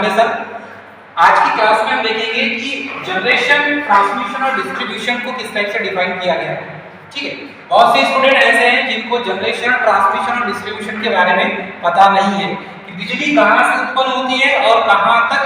नमस्ते सर। आज की क्लास में हम देखेंगे कि जनरेशन, ट्रांसमिशन और डिस्ट्रीब्यूशन को किस टाइप से डिफाइन किया गया है। ठीक है, बहुत से स्टूडेंट ऐसे हैं जिनको जनरेशन, ट्रांसमिशन और डिस्ट्रीब्यूशन के बारे में पता नहीं है कि बिजली कहाँ से उत्पन्न होती है और कहाँ तक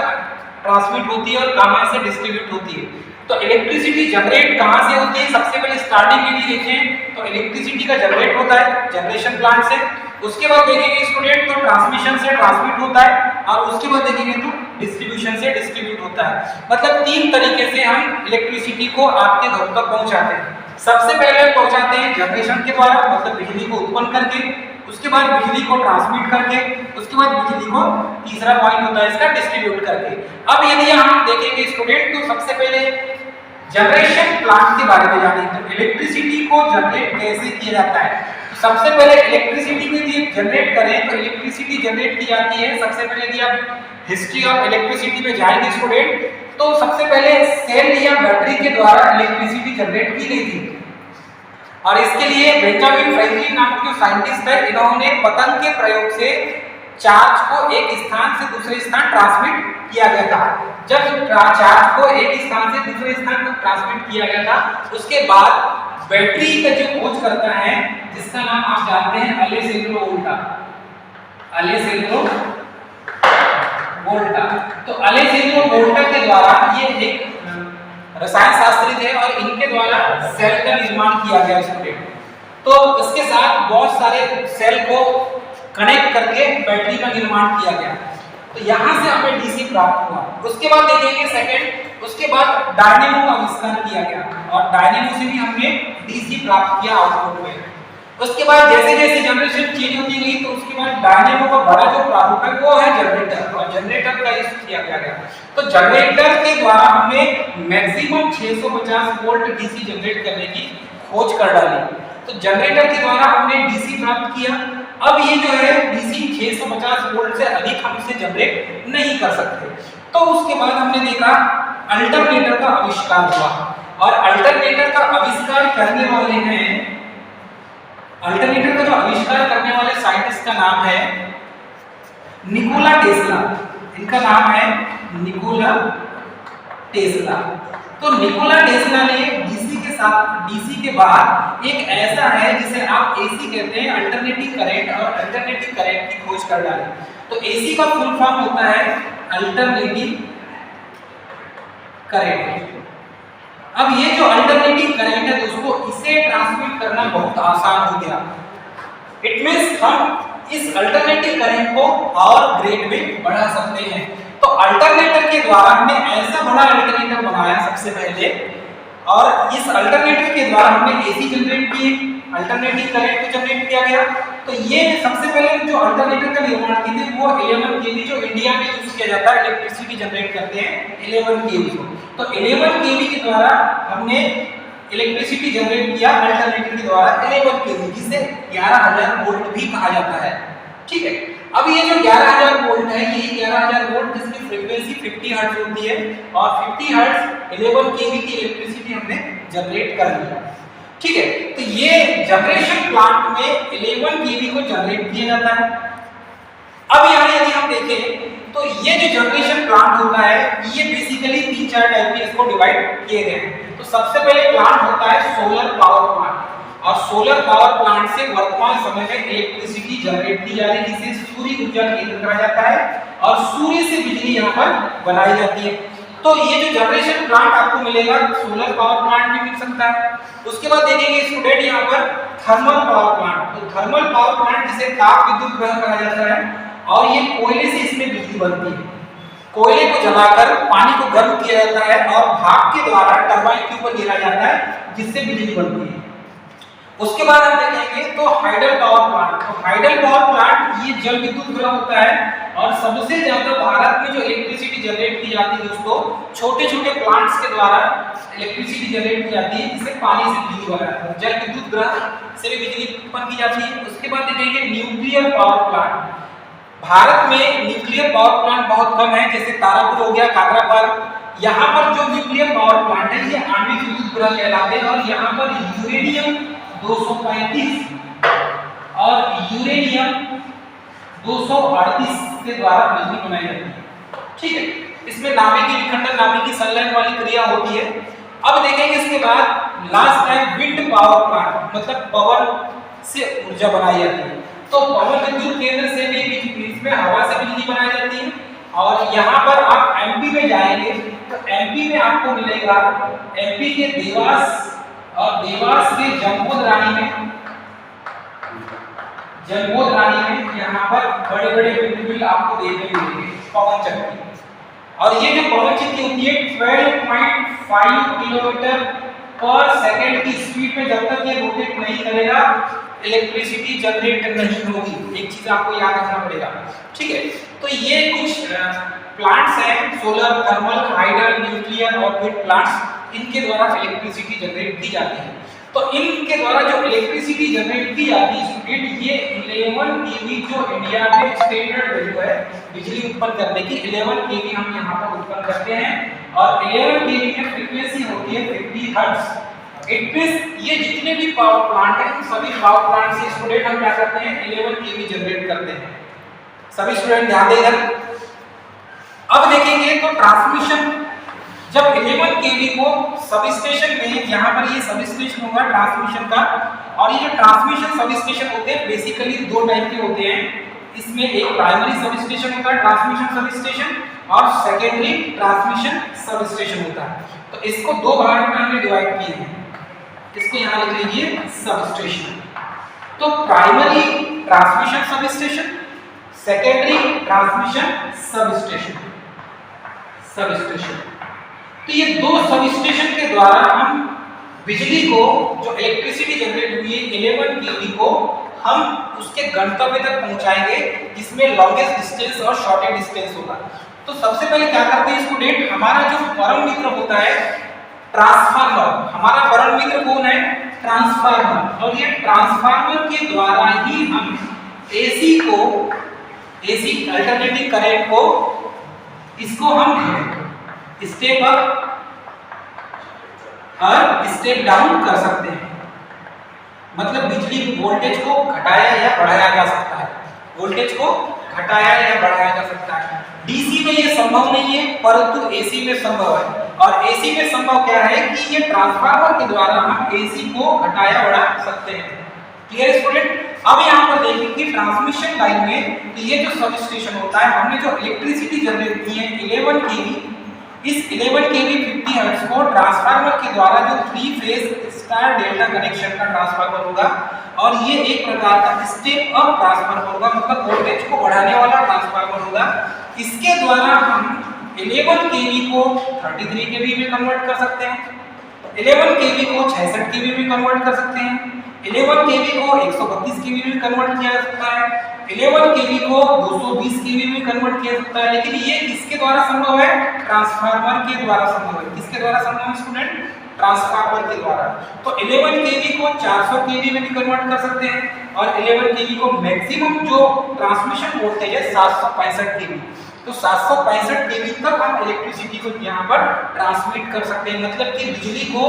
ट्रांसमिट होती है और कहाँ से डिस्ट्रीब्यूट होती है। तो इलेक्ट्रिसिटी जनरेट कहाँ से होती है, सबसे पहले स्टार्टिंग यदि देखें तो इलेक्ट्रिसिटी का जनरेट होता है जनरेशन प्लांट से। उसके बाद देखेंगे स्टूडेंट तो ट्रांसमिशन से ट्रांसमिट होता है और उसके बाद देखेंगे तो डिस्ट्रीब्यूशन से डिस्ट्रीब्यूट होता है। मतलब तीन तरीके से हम इलेक्ट्रिसिटी को आपके घर तक पहुंचाते हैं। सबसे पहले पहुंचाते हैं जनरेशन के द्वारा, मतलब बिजली को उत्पन्न करके, उसके बाद बिजली को ट्रांसमिट करके, उसके बाद बिजली को तीसरा पॉइंट होता है इसका डिस्ट्रीब्यूट करके। अब यदि हम देखेंगे स्टूडेंट तो सबसे पहले जनरेशन प्लांट के बारे में जानेंगे तो इलेक्ट्रिसिटी को जनरेट कैसे किया जाता है। तो सबसे पहले इलेक्ट्रिसिटी को यदि जनरेट करें तो इलेक्ट्रिसिटी जनरेट की जाती है। सबसे पहले यदि आप हिस्ट्री ऑफ इलेक्ट्रिसिटी में जाएंगे स्टूडेंट तो सबसे पहले सेल या बैटरी के द्वारा इलेक्ट्रिसिटी जनरेट की गई थी और इसके लिए बेंजामिन फ्रैंकलिन नाम के जो साइंटिस्ट है, इन्होंने पतंग के प्रयोग से चार्ज को एक स्थान से दूसरे स्थान ट्रांसमिट किया गया था। जब चार्ज को एक स्थान से दूसरे स्थान तक ट्रांसमिट किया गया था उसके बाद बैटरी का जो खोज करता है जिसका नाम आप जानते हैं अलेसेंद्रो वोल्टा। तो अलेसेंद्रो वोल्टा के द्वारा ये एक रसायन शास्त्री थे और इनके द्वारा सेल का निर्माण किया गया स्टूडेंट। तो इसके साथ बहुत सारे सेल को कनेक्ट करके बैटरी का निर्माण किया गया। तो यहाँ से हमें डीसी प्राप्त हुआ। उसके बाद देखेंगे सेकंड, उसके बाद डायनेमो का आविष्कार किया गया और डायनेमो से भी हमने डीसी प्राप्त किया आउटपुट में। उसके बाद जैसे जैसे जनरेशन चेंज होती गई तो उसके बाद डायनेमो का बड़ा जो प्रारूप है वो है जनरेटर और जनरेटर का यूज किया गया। तो जनरेटर के द्वारा हमने मैक्सिमम 650 वोल्ट डीसी जनरेट करने की खोज कर डाली। तो जनरेटर के द्वारा हमने डीसी प्राप्त किया। अब ये जो है डीसी 650 वोल्ट से अधिक हम इसे जनरेट नहीं कर सकते। तो उसके बाद हमने देखा अल्टरनेटर का आविष्कार हुआ और अल्टरनेटर का आविष्कार करने वाले हैं, अल्टरनेटर का जो आविष्कार करने वाले साइंटिस्ट का नाम है निकोला टेस्ला। इनका नाम है निकोला टेस्ला। तो निकोला टेस्ला ने डीसी के साथ, डीसी के बाद एक ऐसा है जिसे आप एसी कहते हैं, अल्टरनेटिंग करंट, और अल्टरनेटिंग करंट की खोज कर डाली। तो एसी का फुल फॉर्म होता है अल्टरनेटिंग करंट। अब ये जो अल्टरनेटिंग करंट है दोस्तों, इसे ट्रांसमिट करना बहुत आसान हो गया। इट मींस हम इस अल्टरनेटिंग करंट को और ग्रेड में बढ़ा सकते हैं। तो अल्टरनेटर के द्वारा हमने ऐसा बड़ा अल्टरनेटर बनाया सबसे पहले और इस अल्टरनेटर के द्वारा हमने एसी जनरेट किए, अल्टरनेटिंग करंट को जनरेट किया गया। तो ये सबसे पहले जो अल्टरनेटर का निर्माण किए थे वो 11 केवी जो इंडिया में यूज किया जाता है इलेक्ट्रिसिटी जनरेट करते हैं 11 केवी को। तो 11 केवी के द्वारा हमने इलेक्ट्रिसिटी जनरेट किया अल्टरनेटर के द्वारा 11 केवी, जिसे 11000 वोल्ट भी कहा जाता है। ठीक है, अब ये जो 11000 वोल्ट है, यही 11000 वोल्ट जिसकी फ्रीक्वेंसी 50 हर्ट्ज होती है और 50 हर्ट्ज 11 केवी की इलेक्ट्रिसिटी हमने जनरेट कर ली। ठीक है, तो ये जनरेशन प्लांट में 11 केवी को जनरेट किया जाता है। अब यहाँ यदि हम देखें तो ये जो जनरेशन प्लांट होता है ये बेसिकली 3-4 टाइप में इसको डिवाइड किए गए हैं। तो सबसे पहले प्लांट होता है सोलर पावर प्लांट और सोलर पावर प्लांट से वर्तमान समय में इलेक्ट्रिसिटी जनरेट की जा रही है जिसे सूर्य ऊर्जा केंद्र कहा जाता है और सूर्य से बिजली यहाँ पर बनाई जाती है। तो ये जो जनरेशन प्लांट आपको मिलेगा सोलर पावर प्लांट भी मिल सकता है। उसके बाद देखेंगे स्टूडेंट यहाँ पर थर्मल पावर प्लांट। तो थर्मल पावर प्लांट जिसे ताप विद्युत ग्रह कहा जाता है और ये कोयले से इसमें बिजली बनती है। कोयले को जलाकर पानी को गर्म किया जाता है और भाप के द्वारा टरबाइन के ऊपर गिराया जाता है जिससे बिजली बनती है। उसके बाद हम देखेंगे तो हाइडल पावर प्लांट। तो हाइडल पावर प्लांट ये जल विद्युत ग्रह होता है और सबसे ज्यादा भारत में जो इलेक्ट्रिसिटी जनरेट की जाती है दोस्तों छोटे छोटे प्लांट्स के द्वारा इलेक्ट्रिसिटी जनरेट की जाती है जिससे पानी से बिजली बना जाता है। जल विद्युत ग्रह से भी बिजली उत्पन्न की जाती है। उसके बाद देखेंगे न्यूक्लियर पावर प्लांट। भारत में न्यूक्लियर पावर प्लांट बहुत कम है, जैसे तारापुर हो गया, काकरापार। यहाँ पर जो न्यूक्लियर पावर प्लांट है ये आणविक विद्युत ग्रह कहलाते हैं और यहाँ पर यूरेनियम 235 और यूरेनियम 238 के द्वारा बिजली बनाई जाती है। ठीक है, इसमें नाभिकीय विखंडन, नाभिकीय संलयन वाली क्रिया होती है। अब देखेंगे इसके बाद last time wind power plant, मतलब पवन से ऊर्जा बनाई जाती है। तो पवन विद्युत केंद्र से भी इसमें हवा से बिजली बनाई जाती है। और यहाँ पर आप एमपी में जाएंगे तो एमपी में आपको मिलेगा, एमपी के देवास और देवास के जम्बोद रानी में यहाँ पर बड़े बड़े विंडमिल आपको देखने को मिलेंगे, पवन चक्की। और ये जो पवन चक्की होती है 12.5 किलोमीटर पर सेकंड की स्पीड में जब तक ये रोटेट नहीं करेगा इलेक्ट्रिसिटी जनरेट नहीं होगी। एक चीज आपको याद रखना पड़ेगा, ठीक है। तो ये कुछ प्लांट्स हैं, सोलर, थर्मल, हाइडल, न्यूक्लियर और विंड प्लांट्स, इनके द्वारा इलेक्ट्रिसिटी जनरेट की जाती है। तो इनके द्वारा जो इलेक्ट्रिसिटी जनरेट की जाती है स्टूडेंट, ये 11 केवी जो इंडिया में स्टैंडर्ड वैल्यू है बिजली उत्पन्न करने की, 11 केवी हम यहाँ पर उत्पन्न करते हैं। और 11 केवी की फ्रीक्वेंसी होती है 50 हर्ट्ज। इट मींस ये जितने भी पावर प्लांट हैं सभी पावर प्लांट से स्टूडेंट हम क्या करते हैं 11 केवी जनरेट करते हैं। सभी स्टूडेंट ध्यान दें इधर। अब देखेंगे तो ट्रांसमिशन, जब 11 केवी को सब स्टेशन में, यहाँ पर ये सब स्टेशन होगा ट्रांसमिशन का। और ये जो ट्रांसमिशन सब स्टेशन होते हैं बेसिकली दो टाइप के होते हैं। इसमें एक प्राइमरी सब स्टेशन होता है ट्रांसमिशन सब स्टेशन, और सेकेंडरी ट्रांसमिशन सब स्टेशन होता है। तो इसको दो भाग में हमने डिवाइड किए हैं, इसको यहाँ लिख लीजिए सब स्टेशन। तो primary transmission sub station, secondary transmission sub station. तो ये दो सब स्टेशन के द्वारा हम बिजली को, जो इलेक्ट्रिसिटी जनरेट हुई है 11 केवी को, हम उसके गंतव्य तक पहुंचाएंगे जिसमें लॉन्गेस्ट डिस्टेंस और शॉर्टेस्ट डिस्टेंस होगा। तो सबसे पहले क्या करते हैं स्टूडेंट, हमारा जो परम मित्र होता है ट्रांसफार्मर, हमारा परम मित्र कौन है ट्रांसफार्मर। और ये ट्रांसफार्मर के द्वारा ही हम एसी अल्टरनेटिंग करंट को, इसको हम स्टेप अप और स्टेप डाउन कर सकते हैं। मतलब बिजली वोल्टेज को घटाया या बढ़ाया जा सकता है, वोल्टेज को घटाया या बढ़ाया जा सकता है। डीसी में ये संभव नहीं है परंतु एसी में संभव है। और एसी में संभव क्या है कि ये ट्रांसफार्मर के द्वारा हम एसी को घटाया बढ़ा सकते हैं। Clear student. अब यहाँ पर देखेंगे ट्रांसमिशन लाइन में, तो ये जो सब स्टेशन होता है, हमने जो इलेक्ट्रिसिटी जनरेट की है 11 केवी, इस 11 केवी 50 हर्ट्ज को ट्रांसफार्मर के द्वारा, जो 3 फेज स्टार डेल्टा कनेक्शन का ट्रांसफार्मर होगा, और ये एक प्रकार का स्टेप अप ट्रांसफार्मर होगा, मतलब वोल्टेज को बढ़ाने वाला ट्रांसफार्मर होगा। इसके द्वारा हम 11 केवी को 33 केवी में कन्वर्ट कर सकते हैं, 11 केवी को 66 केवी में कन्वर्ट कर सकते हैं, 11 केवी को 132 केवी में कन्वर्ट किया जा सकता है, 11 केवी को 220 केवी में कन्वर्ट किया जा सकता है। लेकिन ये किसके द्वारा संभव है, ट्रांसफार्मर के द्वारा संभव है। किसके द्वारा संभव है स्टूडेंट, ट्रांसफार्मर के द्वारा। तो 11 केवी को 400 केवी में भी कन्वर्ट कर सकते हैं, और 11 केवी को मैक्सिमम जो ट्रांसमिशन वोल्टेज है 765 केवी, तो 765 केवी तक हम इलेक्ट्रिसिटी को यहाँ पर ट्रांसमिट कर सकते हैं। मतलब कि बिजली को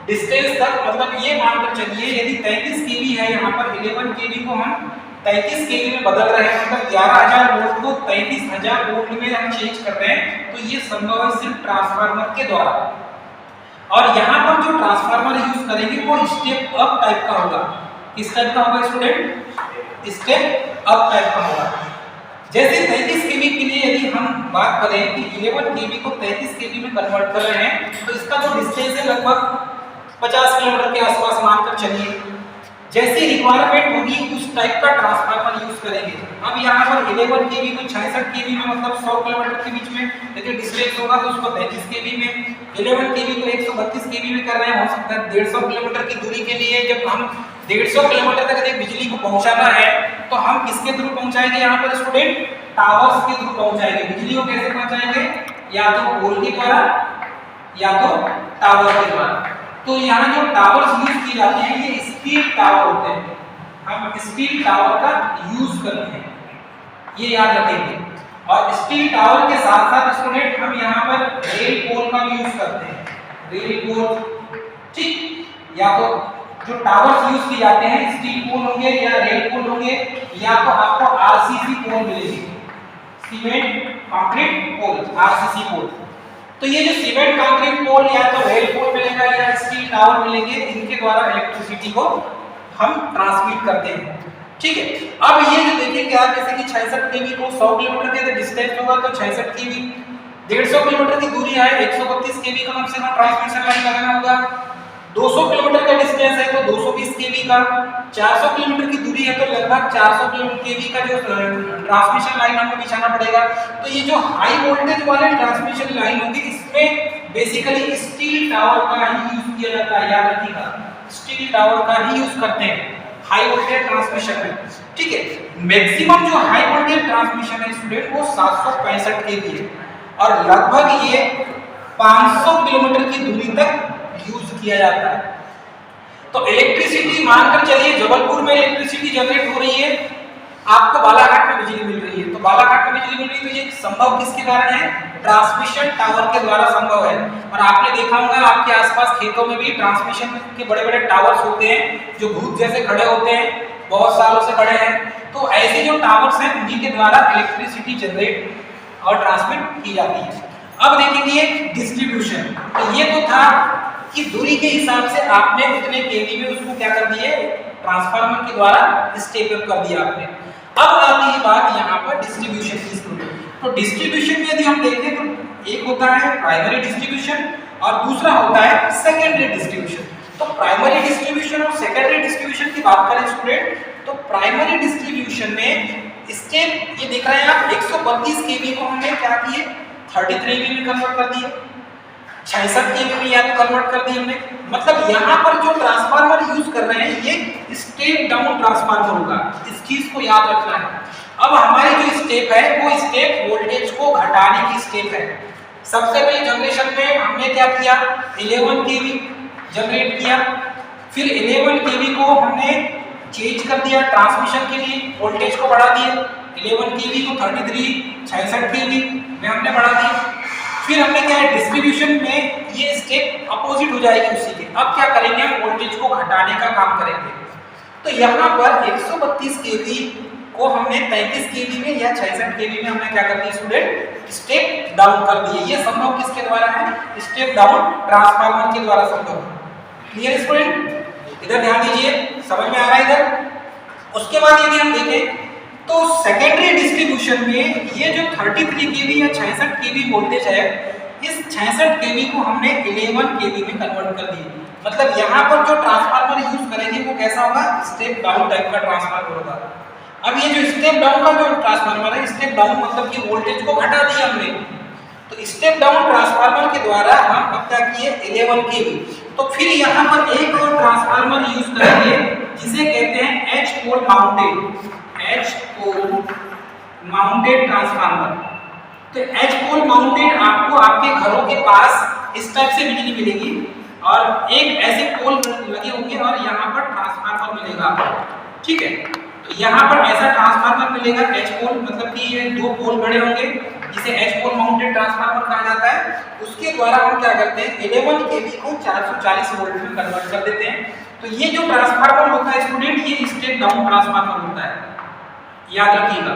डिस्टेंस तक, मतलब ये मानकर चलिए यदि 33 केवी है यहाँ पर, 11 केवी को हम 33 केवी में बदल रहे हैं, मतलब 11000 वोल्ट को 33000 वोल्ट में हम चेंज कर रहे हैं। तो ये संभव है सिर्फ ट्रांसफार्मर के द्वारा। और यहाँ पर जो ट्रांसफार्मर यूज करेंगे वो स्टेप अप टाइप का होगा। किस टाइप का होगा स्टूडेंट, स्टेप अप टाइप का होगा। जैसे 33 केवी के लिए यदि हम बात करें कि 11 केवी को 33 केवी में कन्वर्ट कर रहे हैं, तो इसका जो डिस्टेंस है लगभग 50 किलोमीटर के आसपास मानकर चलिए। जैसी रिक्वायरमेंट होगी उस टाइप का ट्रांसफार्मर यूज करेंगे। अब यहाँ पर 11 केवी को 66 केवी में, मतलब 100 किलोमीटर के बीच में यदि डिस्टेंस होगा तो उसको 33 केवी में, 11 केवी को 132 केवी में कर रहे हैं। हो सकता है 150 किलोमीटर की दूरी के लिए जब हम 150 किलोमीटर तक यदि बिजली को पहुंचाना है तो हम किसके थ्रू पहुंचाएंगे यहाँ पर स्टूडेंट, टावर्स के थ्रू पहुंचाएंगे। बिजली को कैसे पहुंचाएंगे, या तो पोल के द्वारा या तो टावर के द्वारा। तो यहाँ जो टावर्स यूज किए जाते हैं ये स्टील टावर होते हैं, हम स्टील टावर का यूज करते हैं, ये याद रखेंगे। और स्टील टावर के साथ साथ स्टूडेंट हम यहाँ पर रेल पोल का भी यूज करते हैं, रेल पोल, ठीक। या तो जो टावर्स यूज किए जाते हैं स्टील पोल होंगे या रेल पोल होंगे, या तो आपको आरसीसी पोल मिलेगी, सीमेंट कंक्रीट पोल, आरसीसी पोल। तो ये जो सीमेंट कंक्रीट पोल या तो रेल पोल मिलेगा या स्टील टावर मिलेंगे, इनके द्वारा इलेक्ट्रिसिटी को हम ट्रांसमिट करते हैं। ठीक है, अब ये जो देखिए आप जैसे कि 66 केवी को 100 किलोमीटर के डिस्टेंस होगा तो 66 केवी, 150 किलोमीटर की दूरी है 132 केवी का कम से कम ट्रांसमिशन लाइन लगाना होगा। 200 किलोमीटर का डिस्टेंस है तो 220 केवी का, 400 किलोमीटर की दूरी है तो लगभग 400 केवी का जो ट्रांसमिशन लाइन हमको बिछाना पड़ेगा। तो ये जो हाई वोल्टेज वाले ट्रांसमिशन लाइन होगी इसमें बेसिकली स्टील टावर का ही यूज किया जाता है, याद रखिएगा स्टील टावर का ही यूज करते हैं हाई वोल्टेज ट्रांसमिशन में। ठीक है, मैक्सिमम जो हाई वोल्टेज ट्रांसमिशन है स्टूडेंट वो 765 केवी है और लगभग ये 500 किलोमीटर की दूरी तक यूज किया जाता है। तो इलेक्ट्रिसिटी मानकर चलिए जबलपुर में इलेक्ट्रिसिटी जनरेट हो रही है, आपको बालाघाट में बिजली मिल रही है। तो बालाघाट में बिजली मिल रही है तो ये संभव किसके कारण है? ट्रांसमिशन टावर के द्वारा संभव है। और आपने देखा होगा आपके आसपास खेतों में भी ट्रांसमिशन के बड़े-बड़े टावर्स होते हैं जो भूत जैसे खड़े होते हैं, बहुत सालों से खड़े हैं। तो ऐसे जो टावर्स हैं उन्हीं के द्वारा इलेक्ट्रिसिटी जनरेट और ट्रांसमिट की जाती है। अब देखेंगे डिस्ट्रीब्यूशन। तो ये तो था कि दूरी के हिसाब से आपने उतने केवी में उसको क्या कर दिए, ट्रांसफार्मर के द्वारा स्टेप अप कर दिया आपने। अब आती है बात यहाँ पर डिस्ट्रीब्यूशन की स्टूडेंट। तो डिस्ट्रीब्यूशन में यदि हम देखें तो एक होता है प्राइमरी डिस्ट्रीब्यूशन और दूसरा होता है सेकेंडरी डिस्ट्रीब्यूशन। तो प्राइमरी डिस्ट्रीब्यूशन और सेकेंडरी डिस्ट्रीब्यूशन की बात करें स्टूडेंट, तो प्राइमरी डिस्ट्रीब्यूशन में स्टेप ये देख रहे हैं आप 132 केवी को हमने क्या किए 33 केवी में कन्वर्ट कर दिए, 66 केवी में या तो कन्वर्ट कर दिए हमने। मतलब यहाँ पर जो ट्रांसफार्मर यूज कर रहे हैं ये स्टेप डाउन ट्रांसफार्मर होगा, इस चीज को याद रखना है। अब हमारी जो स्टेप है वो स्टेप वोल्टेज को घटाने की स्टेप है। सबसे पहले जनरेशन में हमने क्या किया 11 केवी जनरेट किया, फिर 11 केवी को हमने चेंज कर दिया ट्रांसमिशन के लिए, वोल्टेज को बढ़ा दिया 11 केवी को 33 66 केवी में हमने बढ़ा दिया। फिर हमने क्या है डिस्ट्रीब्यूशन में ये स्टेप अपोजिट हो जाएगी उसी के। अब क्या करेंगे हम वोल्टेज को घटाने का काम करेंगे। तो यहाँ पर 132 केवी को हमने 33 केवी में या 66 केवी में हमने क्या कर दिया स्टूडेंट स्टेप डाउन कर दिए। ये संभव किसके द्वारा है? स्टेप डाउन ट्रांसफार्मर के द्वारा संभव। Clear student? इधर ध्यान दीजिए, समझ में आ रहा है इधर। उसके बाद यदि हम देखें तो सेकेंडरी डिस्ट्रीब्यूशन में ये जो 33 केवी या 66 केवी वोल्टेज है, इस 66 केवी को हमने 11 केवी में कन्वर्ट कर दिए। मतलब यहाँ पर जो ट्रांसफार्मर यूज करेंगे वो कैसा होगा स्टेप डाउन टाइप का ट्रांसफार्मर होगा। अब ये जो स्टेप डाउन का जो ट्रांसफार्मर है, स्टेप डाउन मतलब कि वोल्टेज को घटा दिया हमने, तो स्टेप डाउन ट्रांसफार्मर के द्वारा हम अब क्या किए 11 केवी। तो फिर यहाँ पर एक और ट्रांसफार्मर यूज करेंगे जिसे कहते हैं एच पोल माउंटेड, एच पोल माउंटेड ट्रांसफार्मर। तो एच पोल माउंटेड आपको आपके घरों के पास इस टाइप से बिजली मिलेगी और एक ऐसे पोल लगे होंगे और यहाँ पर ट्रांसफार्मर मिलेगा। ठीक है, तो यहाँ पर ऐसा ट्रांसफार्मर मिलेगा एच पोल, मतलब कि ये दो पोल बड़े होंगे जिसे एच पोल माउंटेड ट्रांसफार्मर कहा जाता है। उसके द्वारा हम क्या करते हैं 11 केवी को 440 वोल्ट में कन्वर्ट कर देते हैं। तो ये जो ट्रांसफार्मर होता है स्टूडेंट ये स्टेप डाउन ट्रांसफार्मर होता है, याद रखिएगा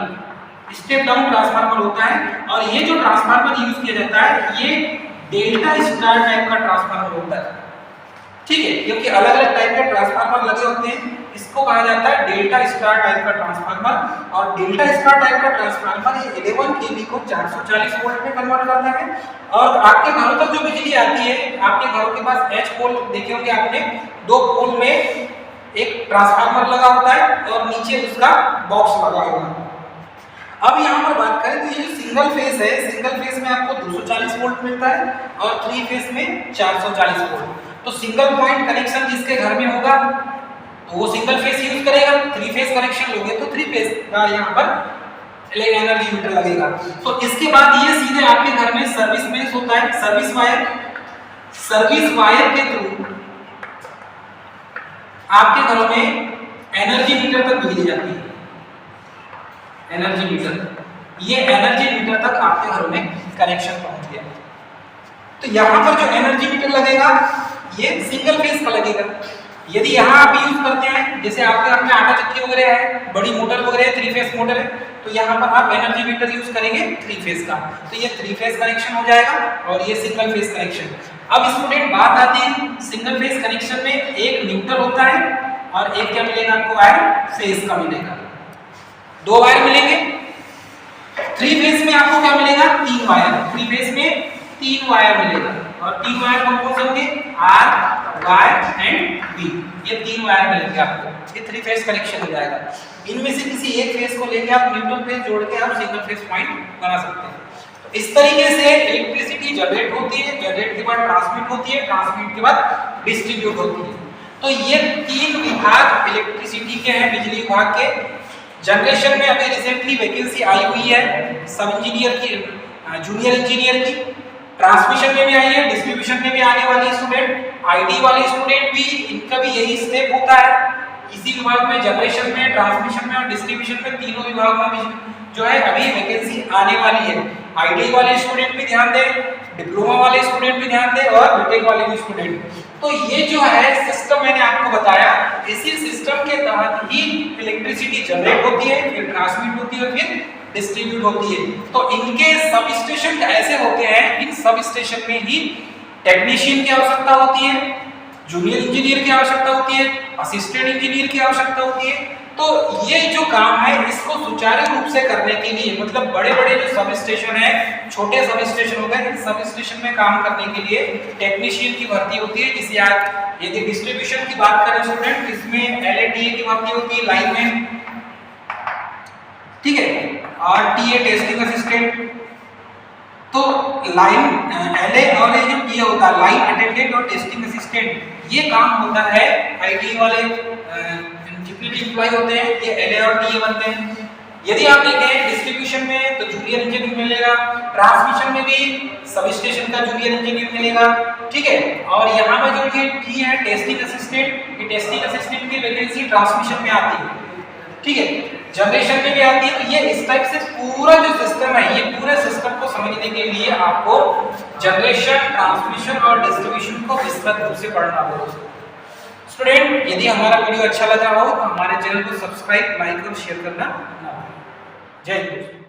स्टेप डाउन ट्रांसफार्मर होता है। और ये जो ट्रांसफार्मर यूज किया जाता है ये डेल्टा स्टार टाइप का ट्रांसफार्मर होता है। ठीक है, क्योंकि अलग अलग टाइप के ट्रांसफार्मर लगे होते हैं, इसको कहा जाता है डेल्टा स्टार टाइप का ट्रांसफार्मर। और डेल्टा स्टार टाइप का ट्रांसफार्मर ये 11 केवी को 440 वोल्ट में कन्वर्ट करता है। और आपके घरों तक जो बिजली आती है, आपके घरों के पास एच पोल देखे होंगे आपने, दो पोल में एक ट्रांसफार्मर लगा होता है और नीचे उसका बॉक्स लगा होगा। अब यहाँ पर बात करें तो ये जो सिंगल फेस है, सिंगल फेस में आपको 240 वोल्ट मिलता है और 3 फेस में 440 वोल्ट। तो सिंगल पॉइंट कनेक्शन जिसके घर में होगा तो वो सिंगल फेस यूज करेगा, 3 फेस कनेक्शन लोगे तो 3 फेस का यहाँ पर एनर्जी मीटर लगेगा। तो इसके बाद ये सीधे आपके घर में सर्विस मेंस होता है, सर्विस वायर के थ्रू आपके घरों में एनर्जी मीटर तक बिजली जाती है। एनर्जी मीटर, ये एनर्जी मीटर तक आपके घरों में कनेक्शन पहुंच गया। तो यहाँ पर जो एनर्जी मीटर लगेगा ये सिंगल फेस का लगेगा। यदि यहाँ आप यूज करते हैं जैसे आपके घर में आटा चक्की वगैरह है, बड़ी मोटर वगैरह है, 3 फेस मोटर है, तो यहाँ पर आप एनर्जी मीटर यूज करेंगे 3 फेज का, तो ये 3 फेज कनेक्शन हो जाएगा और ये सिंगल फेज कनेक्शन। अब स्टूडेंट बात आती है सिंगल फेज कनेक्शन में एक न्यूट्रल होता है और एक क्या मिलेगा आपको वायर फेज का मिलेगा, 2 वायर मिलेंगे। 3 फेज में आपको क्या मिलेगा 3 वायर, 3 फेज में 3 वायर मिलेगा और 3 वायर कौन-कौन से होंगे R, Y एंड B, ये 3 वायर मिलेंगे आपको, ये 3 फेज कनेक्शन हो जाएगा। इनमें से किसी एक फेज को लेके आप न्यूट्रल फेज जोड़ के आप सिंगल फेज पॉइंट बना सकते हैं। तो इस तरीके से इलेक्ट्रिसिटी जनरेट होती है, जनरेट के बाद ट्रांसमिट होती है, ट्रांसमिट के बाद डिस्ट्रीब्यूट होती है। तो ये 3 विभाग इलेक्ट्रिसिटी के हैं, बिजली विभाग के। जनरेशन में अभी रिसेंटली वैकेंसी आई हुई है सब इंजीनियर की, जूनियर इंजीनियर की। ट्रांसमिशन में भी आई है, डिस्ट्रीब्यूशन में भी आने वाली स्टूडेंट। आईटी वाले स्टूडेंट भी, इनका भी यही स्टेप होता है। इसी विभाग में जनरेशन में, ट्रांसमिशन में और डिस्ट्रीब्यूशन में, तीनों विभाग में भी जो है अभी वैकेंसी आने वाली है। आईटी वाले स्टूडेंट भी ध्यान दें, डिप्लोमा वाले स्टूडेंट भी ध्यान दें और बीटेक वाले भी स्टूडेंट। तो ये जो है सिस्टम मैंने आपको बताया, इसी सिस्टम के तहत ही इलेक्ट्रिसिटी जनरेट होती है, फिर ट्रांसमिट होती है, फिर डिस्ट्रीब्यूट होती है। तो इनके सब स्टेशन ऐसे होते हैं, इन सब स्टेशन में ही टेक्नीशियन की आवश्यकता होती है, जूनियर इंजीनियर की आवश्यकता होती है, असिस्टेंट इंजीनियर की आवश्यकता होती है। तो ये जो काम है इसको सुचारू रूप से करने के लिए, मतलब बड़े-बड़े जो सब स्टेशन है, छोटे सब स्टेशन हो गए, इन सब स्टेशन में काम करने के लिए टेक्नीशियन की भर्ती होती है। जिसे आप यदि डिस्ट्रीब्यूशन की बात करें स्टूडेंट, इसमें एलएटीए की भर्ती होती है, लाइनमैन, ठीक है, और टीए टेस्टिंग असिस्टेंट। तो लाइन एलए और ये जो टीए होता है लाइन अटेंडेंट और टेस्टिंग असिस्टेंट, ये काम होता है आईटी वाले जितने भी एम्प्लॉय होते हैं ये एलए और टीए बनते हैं। यदि आप देखें डिस्ट्रीब्यूशन में तो जूनियर इंजीनियर मिलेगा, ट्रांसमिशन में भी सब स्टेशन का जूनियर इंजीनियर मिलेगा, ठीक है। और यहाँ पर जो ये टी है टेस्टिंग असिस्टेंट, ये टेस्टिंग असिस्टेंट की वैकेंसी ट्रांसमिशन में आती है, ठीक है, जनरेशन में भी आती है। तो ये इस टाइप से पूरा जो सिस्टम है, ये पूरे सिस्टम को समझने के लिए आपको जनरेशन, ट्रांसमिशन और डिस्ट्रीब्यूशन को विस्तृत रूप से पढ़ना होगा। स्टूडेंट यदि हमारा वीडियो अच्छा लगा हो तो हमारे चैनल को सब्सक्राइब, लाइक और शेयर करना ना भूलें। जय हिंद।